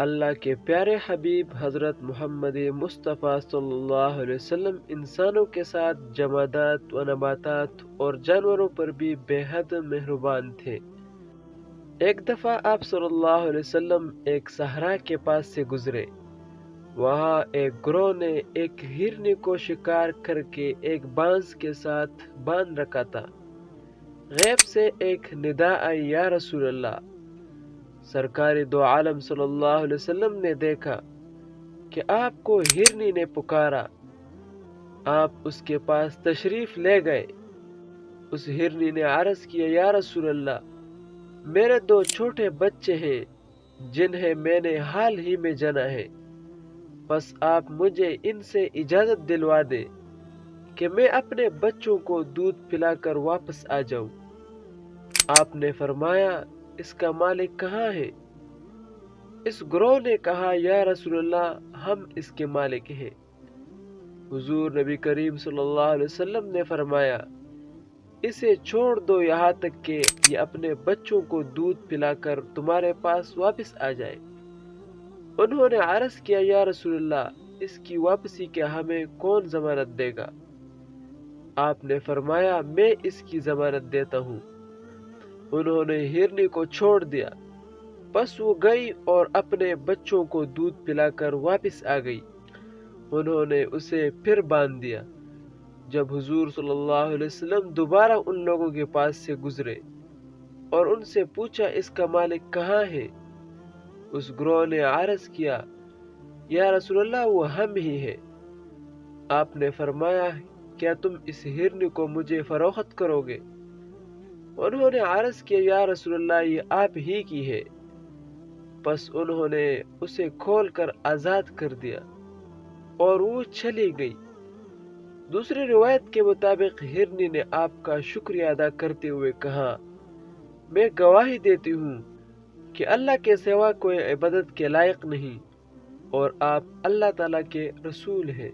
اللہ کے پیارے حبیب حضرت محمد مصطفیٰ صلی اللہ علیہ وسلم انسانوں کے ساتھ جمادات و نباتات اور جانوروں پر بھی بے حد مہربان تھے۔ ایک دفعہ آپ صلی اللہ علیہ وسلم ایک صحرا کے پاس سے گزرے۔ وہاں ایک گروہ نے ایک ہرنی کو شکار کر کے ایک بانس کے ساتھ باندھ رکھا تھا۔ غیب سے ایک ندا آئی، یا رسول اللہ۔ سرکار دو عالم صلی اللہ علیہ وسلم نے دیکھا کہ آپ کو ہرنی نے پکارا۔ آپ اس کے پاس تشریف لے گئے۔ اس ہرنی نے عرض کیا، یا رسول اللہ، میرے 2 چھوٹے بچے ہیں جنہیں میں نے حال ہی میں جنا ہے، بس آپ مجھے ان سے اجازت دلوا دیں کہ میں اپنے بچوں کو دودھ پلا کر واپس آ جاؤں۔ آپ نے فرمایا، اس کا مالک کہاں ہے؟ اس گروہ نے کہا، یا رسول اللہ، ہم اس کے مالک ہیں۔ حضور نبی کریم صلی اللہ علیہ وسلم نے فرمایا، اسے چھوڑ دو یہاں تک کہ یہ اپنے بچوں کو دودھ پلا کر تمہارے پاس واپس آ جائے۔ انہوں نے عرض کیا، یا رسول اللہ، اس کی واپسی کے ہمیں کون ضمانت دے گا؟ آپ نے فرمایا، میں اس کی ضمانت دیتا ہوں۔ انہوں نے ہرنی کو چھوڑ دیا، بس وہ گئی اور اپنے بچوں کو دودھ پلا کر واپس آ گئی۔ انہوں نے اسے پھر باندھ دیا۔ جب حضور صلی اللہ علیہ وسلم دوبارہ ان لوگوں کے پاس سے گزرے اور ان سے پوچھا، اس کا مالک کہاں ہے؟ اس گروہ نے عرض کیا، یا رسول اللہ، وہ ہم ہی ہیں۔ آپ نے فرمایا، کیا تم اس ہرنی کو مجھے فروخت کرو گے؟ انہوں نے عرض کیا، یا رسول اللہ، یہ آپ ہی کی ہے۔ پس انہوں نے اسے کھول کر آزاد کر دیا اور وہ چلی گئی۔ دوسری روایت کے مطابق ہرنی نے آپ کا شکریہ ادا کرتے ہوئے کہا، میں گواہی دیتی ہوں کہ اللہ کے سوا کوئی عبادت کے لائق نہیں، اور آپ اللہ تعالیٰ کے رسول ہیں۔